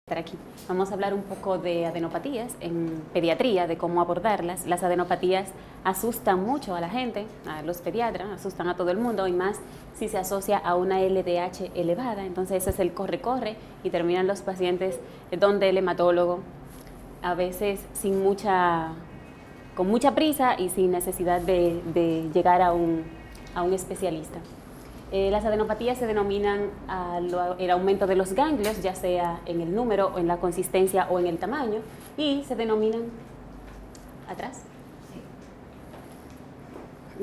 Aquí. Vamos a hablar un poco de adenopatías en pediatría, de cómo abordarlas. Las adenopatías asustan mucho a la gente, a los pediatras, asustan a todo el mundo y más si se asocia a una LDH elevada. Entonces ese es el corre-corre y terminan los pacientes donde el hematólogo, a veces con mucha prisa y sin necesidad de llegar a un especialista. Las adenopatías se denominan el aumento de los ganglios, ya sea en el número, o en la consistencia o en el tamaño, y se denominan, atrás,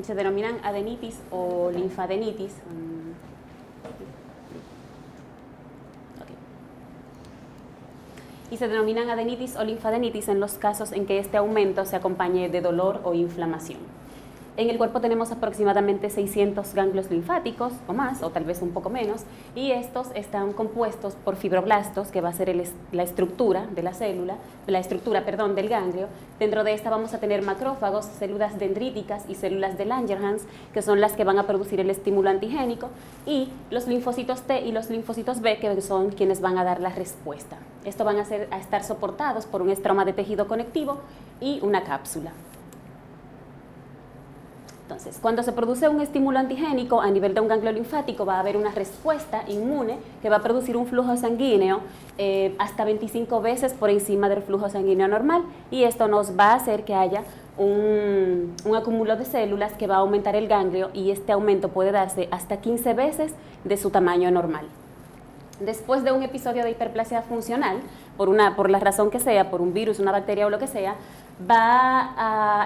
se denominan adenitis o linfadenitis. Y se denominan adenitis o linfadenitis en los casos en que este aumento se acompañe de dolor o inflamación. En el cuerpo tenemos aproximadamente 600 ganglios linfáticos o más, o tal vez un poco menos, y estos están compuestos por fibroblastos, que va a ser la estructura de la célula, del ganglio. Dentro de esta vamos a tener macrófagos, células dendríticas y células de Langerhans, que son las que van a producir el estímulo antigénico, y los linfocitos T y los linfocitos B, que son quienes van a dar la respuesta. Esto van a estar soportados por un estroma de tejido conectivo y una cápsula. Entonces, cuando se produce un estímulo antigénico a nivel de un ganglio linfático, va a haber una respuesta inmune que va a producir un flujo sanguíneo hasta 25 veces por encima del flujo sanguíneo normal, y esto nos va a hacer que haya un acúmulo de células que va a aumentar el ganglio, y este aumento puede darse hasta 15 veces de su tamaño normal. Después de un episodio de hiperplasia funcional, por la razón que sea, por un virus, una bacteria o lo que sea,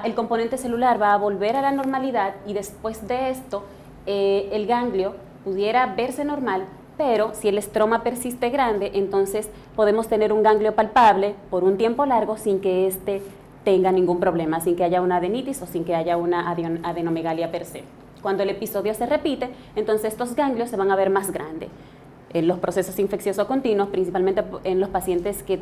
el componente celular va a volver a la normalidad, y después de esto el ganglio pudiera verse normal, pero si el estroma persiste grande, entonces podemos tener un ganglio palpable por un tiempo largo sin que éste tenga ningún problema, sin que haya una adenitis o sin que haya una adenomegalia per se. Cuando el episodio se repite, entonces estos ganglios se van a ver más grandes. En los procesos infecciosos continuos, principalmente en los pacientes que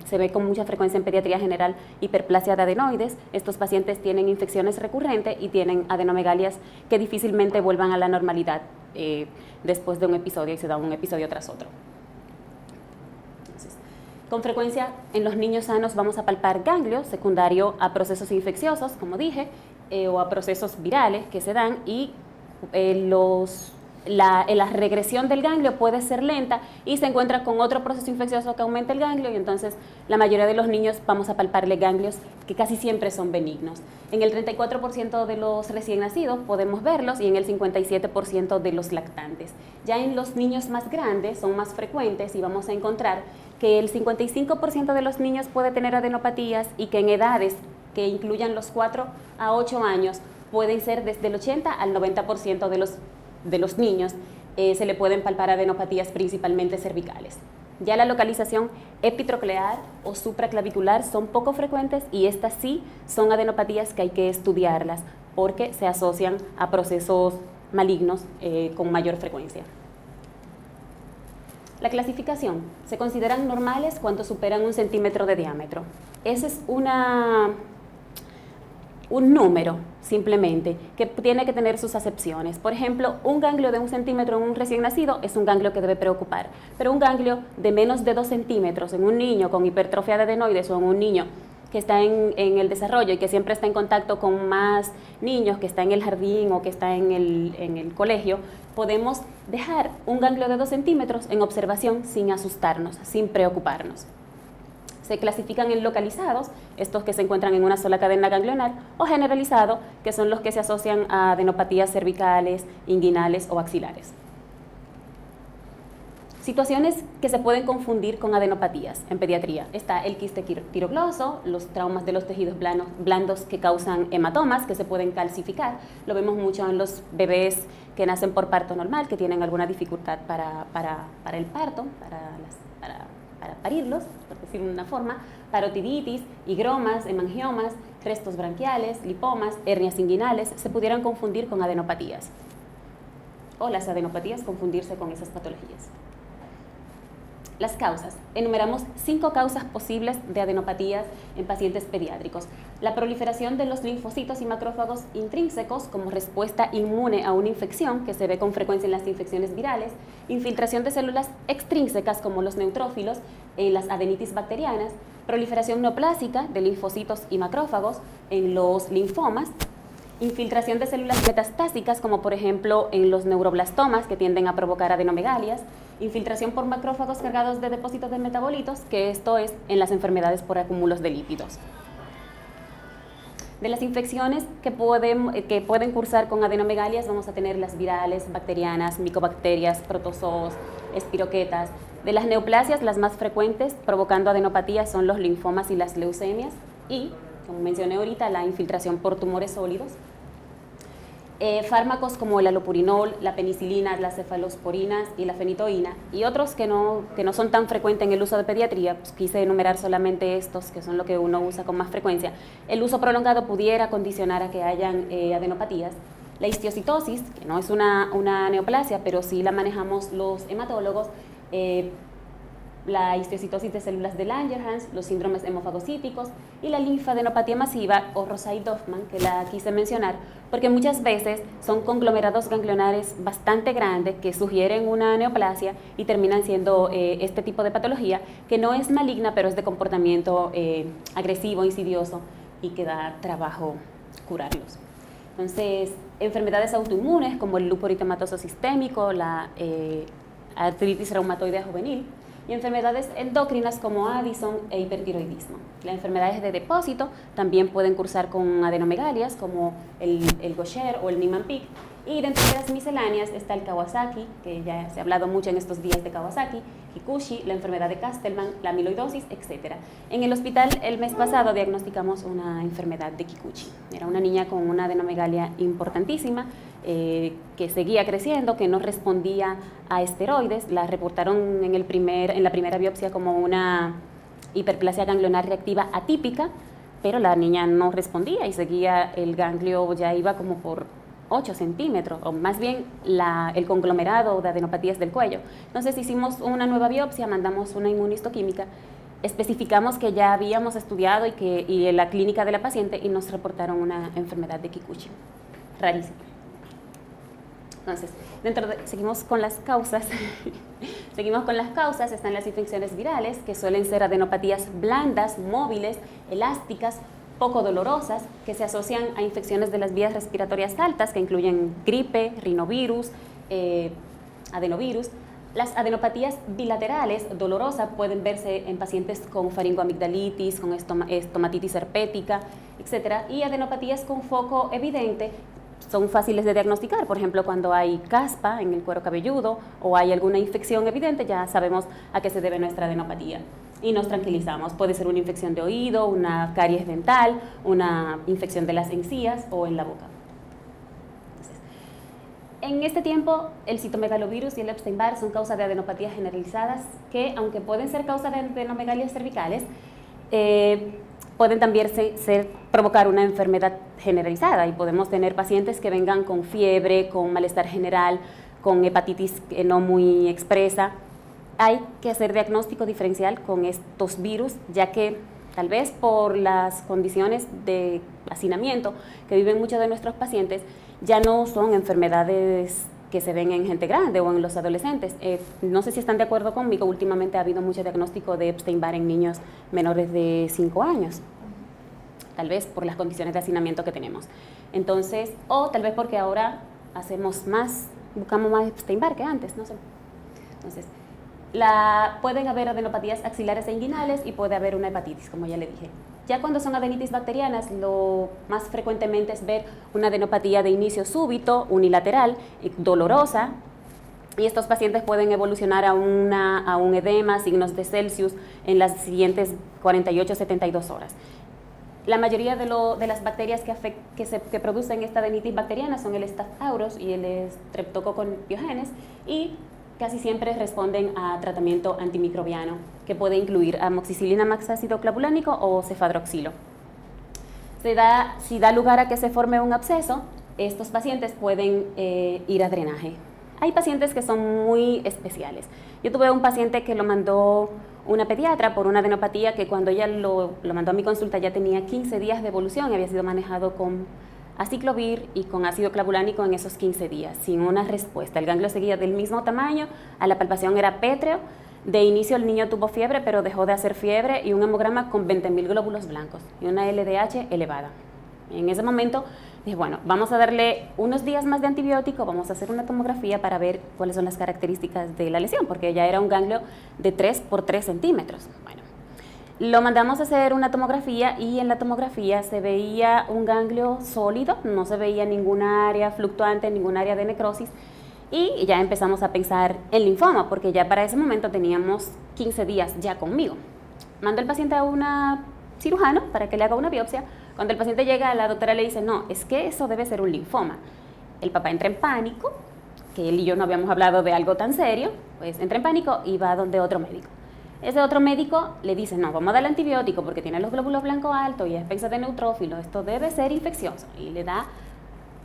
se ve con mucha frecuencia en pediatría general hiperplasia de adenoides. Estos pacientes tienen infecciones recurrentes y tienen adenomegalias que difícilmente vuelvan a la normalidad después de un episodio, y se da un episodio tras otro. Entonces, con frecuencia en los niños sanos vamos a palpar ganglios secundario a procesos infecciosos, como dije, o a procesos virales que se dan, y la regresión del ganglio puede ser lenta y se encuentra con otro proceso infeccioso que aumenta el ganglio, y entonces la mayoría de los niños vamos a palparle ganglios que casi siempre son benignos. En el 34% de los recién nacidos podemos verlos, y en el 57% de los lactantes. Ya en los niños más grandes son más frecuentes, y vamos a encontrar que el 55% de los niños puede tener adenopatías, y que en edades que incluyan los 4 a 8 años pueden ser desde el 80 al 90% de los niños se le pueden palpar adenopatías principalmente cervicales. Ya la localización epitroclear o supraclavicular son poco frecuentes, y estas sí son adenopatías que hay que estudiarlas porque se asocian a procesos malignos con mayor frecuencia. La clasificación: se consideran normales cuando superan 1 centímetro de diámetro. Ese es un número simplemente que tiene que tener sus acepciones. Por ejemplo, un ganglio de 1 centímetro en un recién nacido es un ganglio que debe preocupar, pero un ganglio de menos de 2 centímetros en un niño con hipertrofia de adenoides, o en un niño que está en el desarrollo y que siempre está en contacto con más niños, que está en el jardín o que está en el colegio, podemos dejar un ganglio de 2 centímetros en observación sin asustarnos, sin preocuparnos. Se clasifican en localizados, estos que se encuentran en una sola cadena ganglionar, o generalizados, que son los que se asocian a adenopatías cervicales, inguinales o axilares. Situaciones que se pueden confundir con adenopatías en pediatría: está el quiste tirogloso, los traumas de los tejidos blandos que causan hematomas que se pueden calcificar. Lo vemos mucho en los bebés que nacen por parto normal, que tienen alguna dificultad para el parto, para parirlos, por decirlo de una forma. Parotiditis, higromas, hemangiomas, restos branquiales, lipomas, hernias inguinales se pudieran confundir con adenopatías, o las adenopatías confundirse con esas patologías. las causas. Enumeramos 5 causas posibles de adenopatías en pacientes pediátricos. La proliferación de los linfocitos y macrófagos intrínsecos como respuesta inmune a una infección, que se ve con frecuencia en las infecciones virales, infiltración de células extrínsecas como los neutrófilos en las adenitis bacterianas, proliferación neoplásica de linfocitos y macrófagos en los linfomas, infiltración de células metastásicas, como por ejemplo en los neuroblastomas, que tienden a provocar adenomegalias, infiltración por macrófagos cargados de depósitos de metabolitos, que esto es en las enfermedades por acúmulos de lípidos. De las infecciones que pueden cursar con adenomegalias, vamos a tener las virales, bacterianas, micobacterias, protozoos, espiroquetas. De las neoplasias, las más frecuentes provocando adenopatías son los linfomas y las leucemias y, como mencioné ahorita, la infiltración por tumores sólidos. Fármacos como el alopurinol, la penicilina, las cefalosporinas y la fenitoína, y otros que no son tan frecuentes en el uso de pediatría, pues quise enumerar solamente estos, que son lo que uno usa con más frecuencia. El uso prolongado pudiera condicionar a que hayan adenopatías. La histiocytosis, que no es una neoplasia, pero sí la manejamos los hematólogos, la histiocytosis de células de Langerhans, los síndromes hemofagocíticos y la linfadenopatía masiva o Rosai-Dorfman, que la quise mencionar, porque muchas veces son conglomerados ganglionares bastante grandes que sugieren una neoplasia y terminan siendo este tipo de patología que no es maligna, pero es de comportamiento agresivo, insidioso y que da trabajo curarlos. Entonces, enfermedades autoinmunes como el lupus eritematoso sistémico, la artritis reumatoide juvenil, y enfermedades endócrinas como Addison e hipertiroidismo. Las enfermedades de depósito también pueden cursar con adenomegalias como el Gaucher o el Niemann-Pick, y dentro de las misceláneas está el Kawasaki, que ya se ha hablado mucho en estos días de Kawasaki, Kikuchi, la enfermedad de Castleman, la amiloidosis, etc. En el hospital el mes pasado diagnosticamos una enfermedad de Kikuchi. Era una niña con una adenomegalia importantísima, que seguía creciendo, que no respondía a esteroides. La reportaron en la primera biopsia como una hiperplasia ganglionar reactiva atípica, pero la niña no respondía y seguía, el ganglio ya iba como por 8 centímetros, o más bien el conglomerado de adenopatías del cuello. Entonces hicimos una nueva biopsia, mandamos una inmunistoquímica, especificamos que ya habíamos estudiado y en la clínica de la paciente, y nos reportaron una enfermedad de Kikuchi, rarísima. Entonces, seguimos con las causas. Seguimos con las causas, están las infecciones virales, que suelen ser adenopatías blandas, móviles, elásticas, poco dolorosas, que se asocian a infecciones de las vías respiratorias altas, que incluyen gripe, rinovirus, adenovirus. Las adenopatías bilaterales dolorosas pueden verse en pacientes con faringoamigdalitis, con estomatitis herpética, etc. Y adenopatías con foco evidente son fáciles de diagnosticar. Por ejemplo, cuando hay caspa en el cuero cabelludo o hay alguna infección evidente, ya sabemos a qué se debe nuestra adenopatía y nos tranquilizamos. Puede ser una infección de oído, una caries dental, una infección de las encías o en la boca. Entonces, en este tiempo, el citomegalovirus y el Epstein-Barr son causa de adenopatías generalizadas que, aunque pueden ser causa de adenomegalias cervicales, pueden también provocar una enfermedad generalizada, y podemos tener pacientes que vengan con fiebre, con malestar general, con hepatitis no muy expresa. Hay que hacer diagnóstico diferencial con estos virus, ya que tal vez por las condiciones de hacinamiento que viven muchos de nuestros pacientes, ya no son enfermedades que se ven en gente grande o en los adolescentes. No sé si están de acuerdo conmigo, últimamente ha habido mucho diagnóstico de Epstein-Barr en niños menores de 5 años, tal vez por las condiciones de hacinamiento que tenemos. Entonces, o tal vez porque ahora buscamos más Epstein-Barr que antes, no sé. Entonces, pueden haber adenopatías axilares e inguinales y puede haber una hepatitis, como ya le dije. Ya cuando son adenitis bacterianas, lo más frecuentemente es ver una adenopatía de inicio súbito, unilateral, dolorosa, y estos pacientes pueden evolucionar a un edema, signos de Celsius, en las siguientes 48 72 horas. La mayoría de las bacterias que producen esta adenitis bacteriana son el Staph aureus y el Streptococcus pyogenes, y casi siempre responden a tratamiento antimicrobiano, que puede incluir amoxicilina más ácido clavulánico o cefadroxilo. Si da lugar a que se forme un absceso, estos pacientes pueden ir a drenaje. Hay pacientes que son muy especiales. Yo tuve un paciente que lo mandó una pediatra por una adenopatía que cuando ella lo mandó a mi consulta ya tenía 15 días de evolución y había sido manejado con aciclovir y con ácido clavulánico en esos 15 días, sin una respuesta. El ganglio seguía del mismo tamaño, a la palpación era pétreo. De inicio el niño tuvo fiebre, pero dejó de hacer fiebre y un hemograma con 20.000 glóbulos blancos y una LDH elevada. En ese momento dije, bueno, vamos a darle unos días más de antibiótico, vamos a hacer una tomografía para ver cuáles son las características de la lesión, porque ya era un ganglio de 3 por 3 centímetros. Bueno, lo mandamos a hacer una tomografía y en la tomografía se veía un ganglio sólido, no se veía ninguna área fluctuante, ninguna área de necrosis, y ya empezamos a pensar en linfoma, porque ya para ese momento teníamos 15 días ya conmigo. Mando al paciente a una cirujano para que le haga una biopsia. Cuando el paciente llega, la doctora le dice, no, es que eso debe ser un linfoma. El papá entra en pánico, que él y yo no habíamos hablado de algo tan serio, pues entra en pánico y va donde otro médico. Ese otro médico le dice, no, vamos a darle antibiótico porque tiene los glóbulos blancos altos y es pensa de neutrófilo, esto debe ser infeccioso. Y le da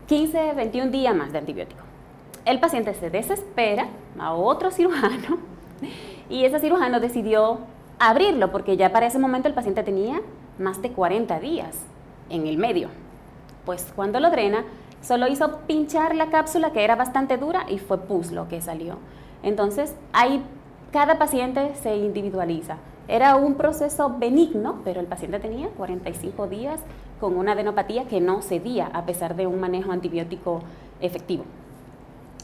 15, 21 días más de antibiótico. El paciente se desespera a otro cirujano y ese cirujano decidió abrirlo porque ya para ese momento el paciente tenía más de 40 días en el medio. Pues cuando lo drena, solo hizo pinchar la cápsula que era bastante dura y fue pus lo que salió. Entonces, cada paciente se individualiza. Era un proceso benigno, pero el paciente tenía 45 días con una adenopatía que no cedía a pesar de un manejo antibiótico efectivo.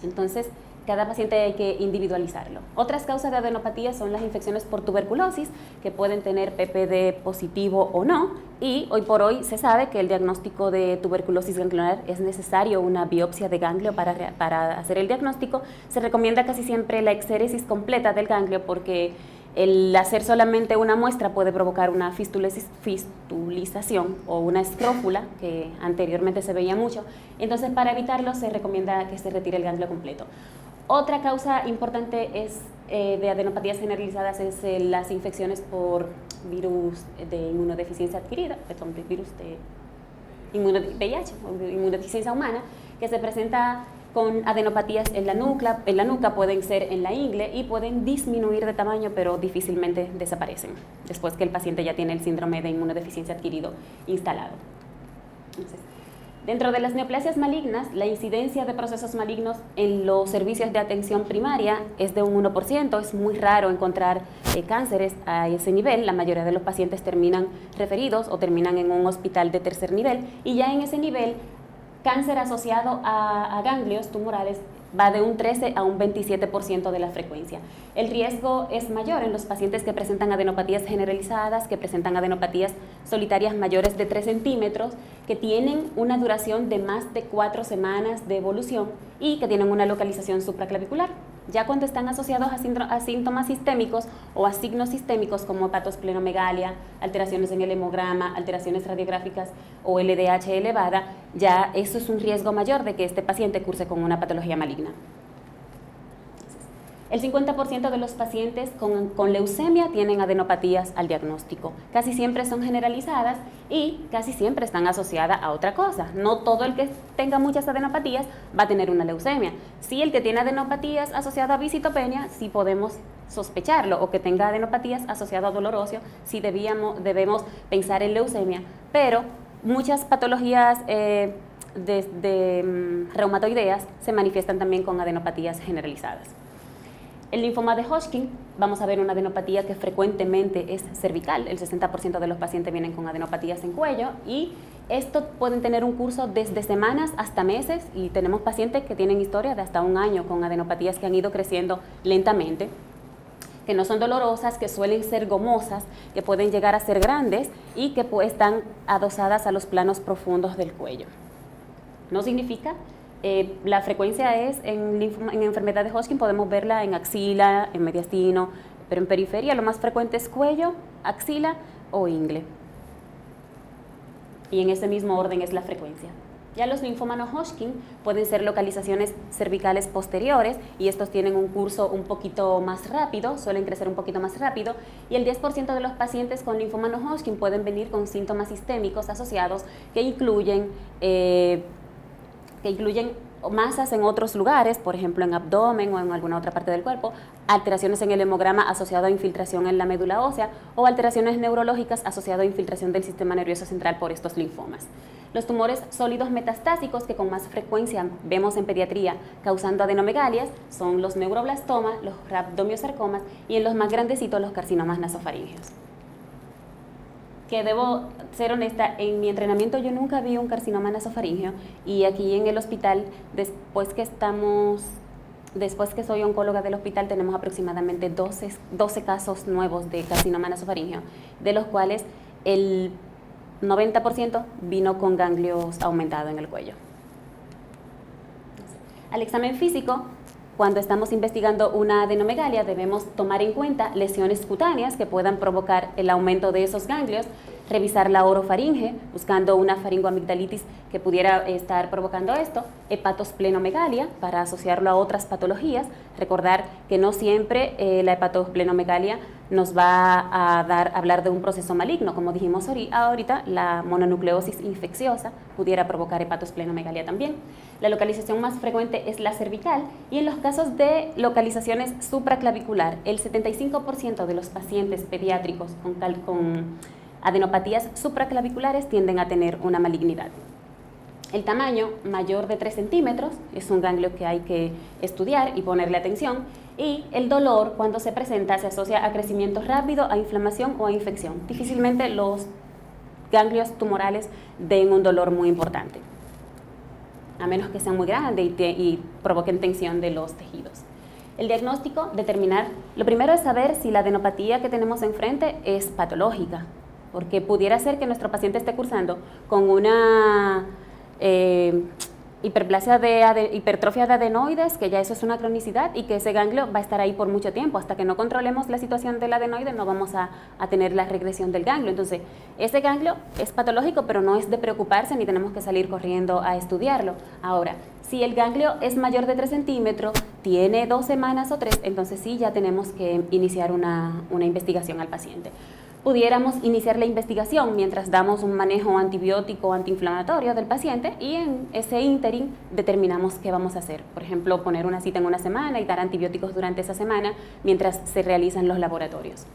Entonces, cada paciente hay que individualizarlo. Otras causas de adenopatía son las infecciones por tuberculosis, que pueden tener PPD positivo o no, y hoy por hoy se sabe que el diagnóstico de tuberculosis ganglionar es necesario una biopsia de ganglio para hacer el diagnóstico. Se recomienda casi siempre la exéresis completa del ganglio porque el hacer solamente una muestra puede provocar una fistulización o una escrófula, que anteriormente se veía mucho. Entonces, para evitarlo, se recomienda que se retire el ganglio completo. Otra causa importante de adenopatías generalizadas es las infecciones por virus de inmunodeficiencia adquirida, perdón, virus de VIH, o de inmunodeficiencia humana, que se presenta con adenopatías en la nuca, pueden ser en la ingle y pueden disminuir de tamaño, pero difícilmente desaparecen después que el paciente ya tiene el síndrome de inmunodeficiencia adquirido instalado. Entonces, dentro de las neoplasias malignas, la incidencia de procesos malignos en los servicios de atención primaria es de un 1%. Es muy raro encontrar cánceres a ese nivel. La mayoría de los pacientes terminan referidos o terminan en un hospital de tercer nivel. Y ya en ese nivel, cáncer asociado a ganglios tumorales va de un 13 a un 27% de la frecuencia. El riesgo es mayor en los pacientes que presentan adenopatías generalizadas, que presentan adenopatías solitarias mayores de 3 centímetros, que tienen una duración de más de 4 semanas de evolución y que tienen una localización supraclavicular. Ya cuando están asociados a síntomas sistémicos o a signos sistémicos como hepatosplenomegalia, alteraciones en el hemograma, alteraciones radiográficas o LDH elevada, ya eso es un riesgo mayor de que este paciente curse con una patología maligna. El 50% de los pacientes con leucemia tienen adenopatías al diagnóstico. Casi siempre son generalizadas y casi siempre están asociadas a otra cosa. No todo el que tenga muchas adenopatías va a tener una leucemia. Sí, el que tiene adenopatías asociadas a visitopenia, sí podemos sospecharlo, o que tenga adenopatías asociadas a dolor óseo, sí debemos pensar en leucemia, pero muchas patologías reumatoideas se manifiestan también con adenopatías generalizadas. El linfoma de Hodgkin, vamos a ver una adenopatía que frecuentemente es cervical. El 60% de los pacientes vienen con adenopatías en cuello y esto pueden tener un curso desde semanas hasta meses y tenemos pacientes que tienen historia de hasta un año con adenopatías que han ido creciendo lentamente, que no son dolorosas, que suelen ser gomosas, que pueden llegar a ser grandes y que están adosadas a los planos profundos del cuello. No significa la frecuencia es en enfermedad de Hodgkin, podemos verla en axila, en mediastino, pero en periferia lo más frecuente es cuello, axila o ingle. Y en ese mismo orden es la frecuencia. Ya los linfomas no Hodgkin pueden ser localizaciones cervicales posteriores y estos tienen un curso un poquito más rápido, suelen crecer un poquito más rápido, y el 10% de los pacientes con linfoma no Hodgkin pueden venir con síntomas sistémicos asociados que incluyen masas en otros lugares, por ejemplo en abdomen o en alguna otra parte del cuerpo, alteraciones en el hemograma asociado a infiltración en la médula ósea o alteraciones neurológicas asociadas a infiltración del sistema nervioso central por estos linfomas. Los tumores sólidos metastásicos que con más frecuencia vemos en pediatría causando adenomegalias son los neuroblastomas, los rhabdomyosarcomas y en los más grandecitos los carcinomas nasofaríngeos. Que debo ser honesta, en mi entrenamiento yo nunca vi un carcinoma nasofaríngeo y aquí en el hospital, después que soy oncóloga del hospital, tenemos aproximadamente 12 casos nuevos de carcinoma nasofaríngeo, de los cuales el 90% vino con ganglios aumentados en el cuello. Al examen físico, cuando estamos investigando una adenomegalia, debemos tomar en cuenta lesiones cutáneas que puedan provocar el aumento de esos ganglios, revisar la orofaringe, buscando una faringoamigdalitis que pudiera estar provocando esto, hepatosplenomegalia, para asociarlo a otras patologías. Recordar que no siempre la hepatosplenomegalia nos va a hablar de un proceso maligno. Como dijimos ahorita, la mononucleosis infecciosa pudiera provocar hepatosplenomegalia también. La localización más frecuente es la cervical y en los casos de localizaciones supraclavicular, el 75% de los pacientes pediátricos con adenopatías supraclaviculares tienden a tener una malignidad. El tamaño mayor de 3 centímetros es un ganglio que hay que estudiar y ponerle atención, y el dolor cuando se presenta se asocia a crecimiento rápido, a inflamación o a infección. Difícilmente los ganglios tumorales den un dolor muy importante, a menos que sean muy grandes y provoquen tensión de los tejidos. El diagnóstico, determinar, lo primero es saber si la adenopatía que tenemos enfrente es patológica, porque pudiera ser que nuestro paciente esté cursando con una hipertrofia de adenoides, que ya eso es una cronicidad, y que ese ganglio va a estar ahí por mucho tiempo. Hasta que no controlemos la situación del adenoide no vamos a tener la regresión del ganglio. Entonces, ese ganglio es patológico, pero no es de preocuparse ni tenemos que salir corriendo a estudiarlo. Ahora, si el ganglio es mayor de 3 centímetros, tiene 2 semanas o 3, entonces sí ya tenemos que iniciar una investigación al paciente. Pudiéramos iniciar la investigación mientras damos un manejo antibiótico o antiinflamatorio del paciente, y en ese ínterin determinamos qué vamos a hacer. Por ejemplo, poner una cita en una semana y dar antibióticos durante esa semana mientras se realizan los laboratorios.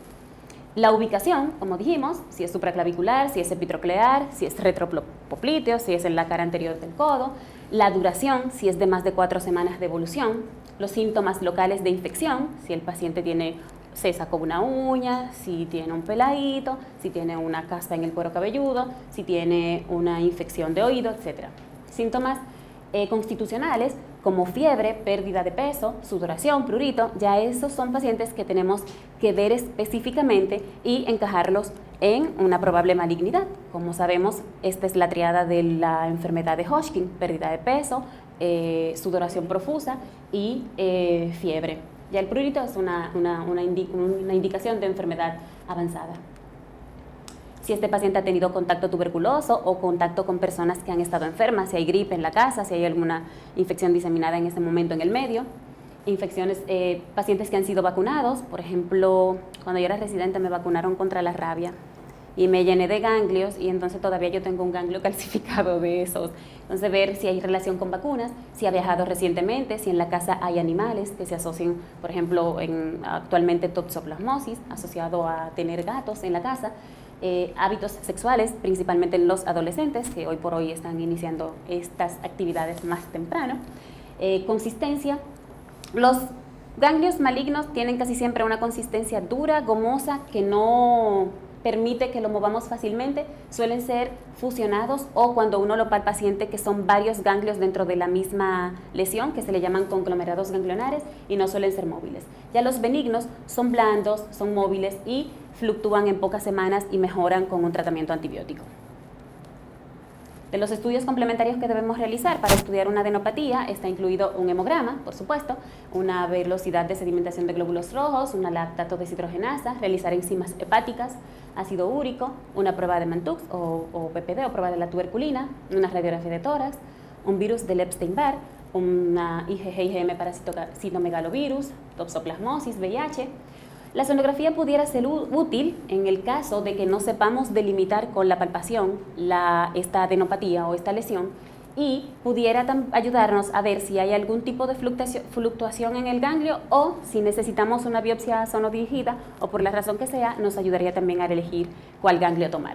La ubicación, como dijimos, si es supraclavicular, si es epitroclear, si es retropopliteo, si es en la cara anterior del codo. La duración, si es de más de 4 semanas de evolución. Los síntomas locales de infección, si el paciente se sacó una uña, si tiene un peladito, si tiene una caspa en el cuero cabelludo, si tiene una infección de oído, etc. Síntomas constitucionales como fiebre, pérdida de peso, sudoración, prurito, ya esos son pacientes que tenemos que ver específicamente y encajarlos en una probable malignidad. Como sabemos, esta es la triada de la enfermedad de Hodgkin: pérdida de peso, sudoración profusa y fiebre. Ya el prurito es una indicación de enfermedad avanzada. Si este paciente ha tenido contacto tuberculoso o contacto con personas que han estado enfermas, si hay gripe en la casa, si hay alguna infección diseminada en ese momento en el medio. Infecciones, pacientes que han sido vacunados, por ejemplo, cuando yo era residente me vacunaron contra la rabia y me llené de ganglios, y entonces todavía yo tengo un ganglio calcificado de esos. Entonces, ver si hay relación con vacunas, si ha viajado recientemente, si en la casa hay animales que se asocian, por ejemplo, actualmente toxoplasmosis, asociado a tener gatos en la casa. Hábitos sexuales, principalmente en los adolescentes, que hoy por hoy están iniciando estas actividades más temprano. Consistencia. Los ganglios malignos tienen casi siempre una consistencia dura, gomosa, que no permite que lo movamos fácilmente. Suelen ser fusionados, o cuando uno lo palpa paciente, que son varios ganglios dentro de la misma lesión, que se le llaman conglomerados ganglionares, y no suelen ser móviles. Ya los benignos son blandos, son móviles y fluctúan en pocas semanas y mejoran con un tratamiento antibiótico. De los estudios complementarios que debemos realizar para estudiar una adenopatía está incluido un hemograma, por supuesto, una velocidad de sedimentación de glóbulos rojos, una lactato deshidrogenasa, realizar enzimas hepáticas, ácido úrico, una prueba de Mantoux o PPD o prueba de la tuberculina, una radiografía de tórax, un virus del Epstein-Barr, una IgG-IgM parasitomegalovirus, toxoplasmosis, VIH. La sonografía pudiera ser útil en el caso de que no sepamos delimitar con la palpación esta adenopatía o esta lesión, y pudiera ayudarnos a ver si hay algún tipo de fluctuación en el ganglio o si necesitamos una biopsia sonodirigida o por la razón que sea, nos ayudaría también a elegir cuál ganglio tomar.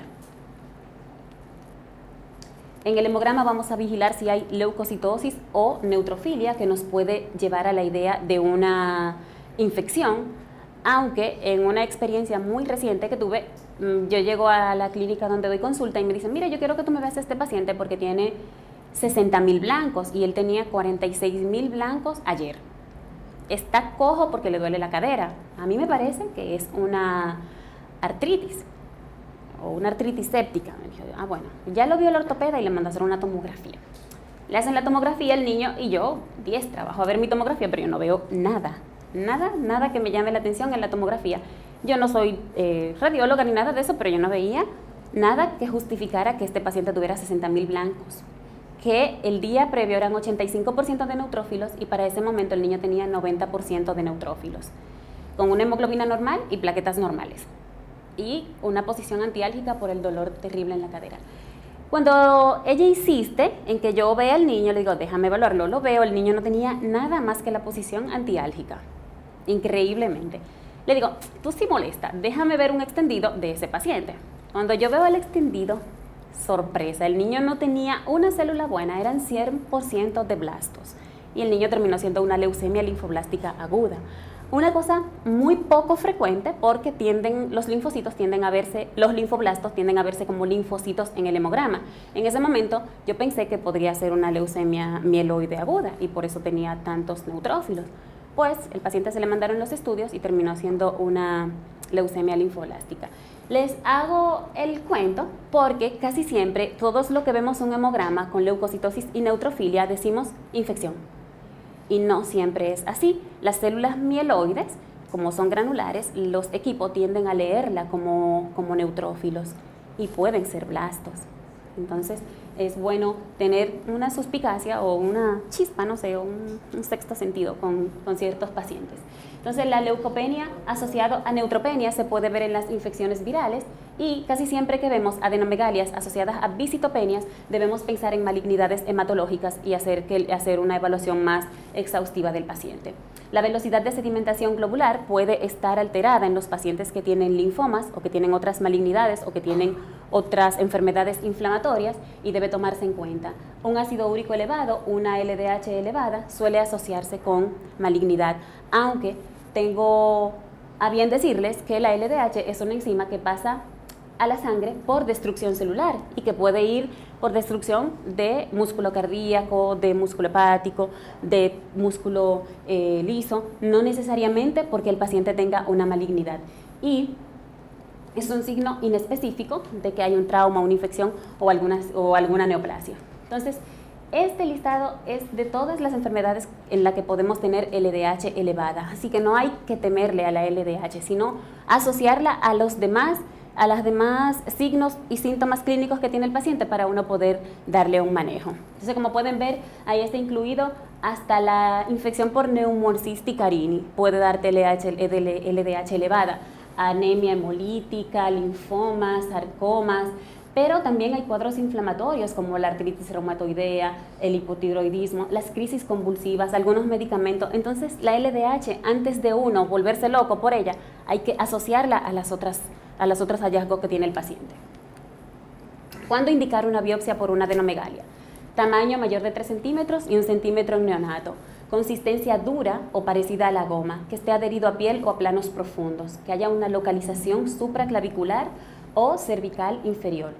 En el hemograma vamos a vigilar si hay leucocitosis o neutrofilia, que nos puede llevar a la idea de una infección, aunque en una experiencia muy reciente que tuve, yo llego a la clínica donde doy consulta y me dicen, mira, yo quiero que tú me veas a este paciente porque tiene 60.000 blancos y él tenía 46.000 blancos ayer. Está cojo porque le duele la cadera. A mí me parece que es una artritis o una artritis séptica. Me dijo, bueno, ya lo vio el ortopeda y le mandó a hacer una tomografía. Le hacen la tomografía el niño y yo, diestra, bajo a ver mi tomografía, pero yo no veo nada que me llame la atención en la tomografía. Yo no soy radióloga ni nada de eso, pero yo no veía nada que justificara que este paciente tuviera 60.000 blancos, que el día previo eran 85% de neutrófilos y para ese momento el niño tenía 90% de neutrófilos, con una hemoglobina normal y plaquetas normales, y una posición antiálgica por el dolor terrible en la cadera. Cuando ella insiste en que yo vea al niño, le digo, déjame evaluarlo, lo veo, el niño no tenía nada más que la posición antiálgica, increíblemente. Le digo, tú sí molesta, déjame ver un extendido de ese paciente. Cuando yo veo el extendido, sorpresa, el niño no tenía una célula buena, eran 100% de blastos. Y el niño terminó siendo una leucemia linfoblástica aguda. Una cosa muy poco frecuente porque los linfoblastos tienden a verse como linfocitos en el hemograma. En ese momento yo pensé que podría ser una leucemia mieloide aguda y por eso tenía tantos neutrófilos. Pues el paciente se le mandaron los estudios y terminó siendo una leucemia linfoblástica. Les hago el cuento porque casi siempre todos lo que vemos un hemograma con leucocitosis y neutrofilia decimos infección. Y no siempre es así. Las células mieloides, como son granulares, los equipos tienden a leerla como neutrófilos y pueden ser blastos. Entonces es bueno tener una suspicacia o una chispa, no sé, un sexto sentido con ciertos pacientes. Entonces la leucopenia asociada a neutropenia se puede ver en las infecciones virales y casi siempre que vemos adenomegalias asociadas a visitopenias debemos pensar en malignidades hematológicas y hacer una evaluación más exhaustiva del paciente. La velocidad de sedimentación globular puede estar alterada en los pacientes que tienen linfomas o que tienen otras malignidades o que tienen otras enfermedades inflamatorias y debe tomarse en cuenta. Un ácido úrico elevado, una LDH elevada, suele asociarse con malignidad, aunque tengo a bien decirles que la LDH es una enzima que pasa a la sangre por destrucción celular y que puede ir por destrucción de músculo cardíaco, de músculo hepático, de músculo liso, no necesariamente porque el paciente tenga una malignidad. Y es un signo inespecífico de que hay un trauma, una infección o alguna neoplasia. Entonces, este listado es de todas las enfermedades en las que podemos tener LDH elevada, así que no hay que temerle a la LDH, sino asociarla a las demás signos y síntomas clínicos que tiene el paciente para uno poder darle un manejo. Entonces, como pueden ver, ahí está incluido hasta la infección por Pneumocystis carini, puede darte LDH elevada, anemia hemolítica, linfomas, sarcomas, pero también hay cuadros inflamatorios como la artritis reumatoidea, el hipotiroidismo, las crisis convulsivas, algunos medicamentos. Entonces la LDH, antes de uno volverse loco por ella, hay que asociarla a los otros hallazgos que tiene el paciente. ¿Cuándo indicar una biopsia por una adenomegalia? Tamaño mayor de 3 centímetros y 1 centímetro en neonato. Consistencia dura o parecida a la goma, que esté adherido a piel o a planos profundos, que haya una localización supraclavicular o cervical inferior,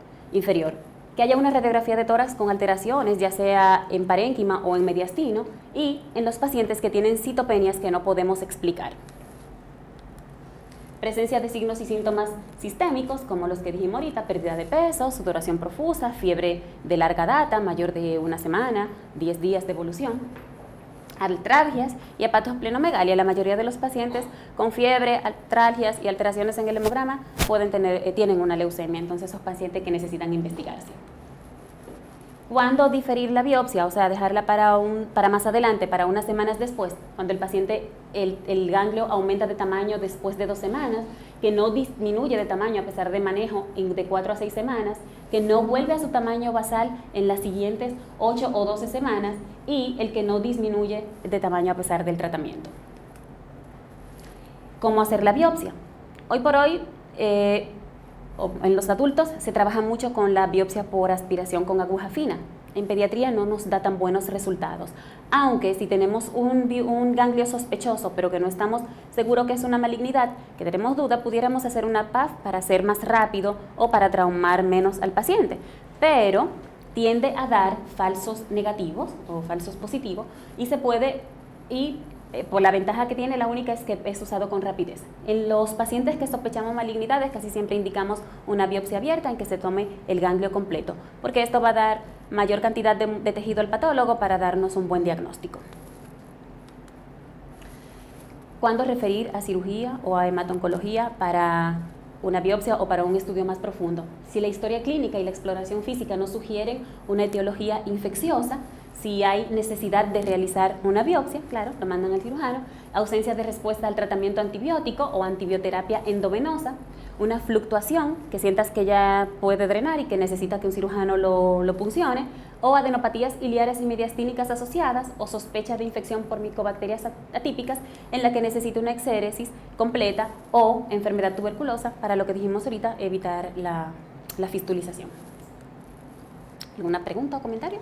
que haya una radiografía de tórax con alteraciones, ya sea en parénquima o en mediastino, y en los pacientes que tienen citopenias que no podemos explicar. Presencia de signos y síntomas sistémicos, como los que dijimos ahorita, pérdida de peso, sudoración profusa, fiebre de larga data, mayor de una semana, 10 días de evolución. Artralgias y hepatosplenomegalia. La mayoría de los pacientes con fiebre, artralgias y alteraciones en el hemograma tienen una leucemia, entonces esos pacientes que necesitan investigarse. ¿Cuándo diferir la biopsia? O sea, dejarla para más adelante, para unas semanas después, cuando el paciente, el ganglio aumenta de tamaño después de 2 semanas, que no disminuye de tamaño a pesar de manejo de 4 a 6 semanas, que no vuelve a su tamaño basal en las siguientes 8 o 12 semanas y el que no disminuye de tamaño a pesar del tratamiento. ¿Cómo hacer la biopsia? Hoy por hoy, en los adultos se trabaja mucho con la biopsia por aspiración con aguja fina. En pediatría no nos da tan buenos resultados, aunque si tenemos un ganglio sospechoso pero que no estamos seguros que es una malignidad, que tenemos duda, pudiéramos hacer una PAF para ser más rápido o para traumar menos al paciente, pero tiende a dar falsos negativos o falsos positivos y se puede, por la ventaja que tiene, la única es que es usado con rapidez. En los pacientes que sospechamos malignidades casi siempre indicamos una biopsia abierta en que se tome el ganglio completo, porque esto va a dar mayor cantidad de tejido al patólogo para darnos un buen diagnóstico. ¿Cuándo referir a cirugía o a hematoncología para una biopsia o para un estudio más profundo? Si la historia clínica y la exploración física nos sugieren una etiología infecciosa, si hay necesidad de realizar una biopsia, claro, lo mandan al cirujano, ausencia de respuesta al tratamiento antibiótico o antibioterapia endovenosa, una fluctuación que sientas que ya puede drenar y que necesita que un cirujano lo puncione, o adenopatías iliares y mediastínicas asociadas o sospecha de infección por micobacterias atípicas en la que necesita una exéresis completa o enfermedad tuberculosa, para lo que dijimos ahorita, evitar la fistulización. ¿Alguna pregunta o comentario?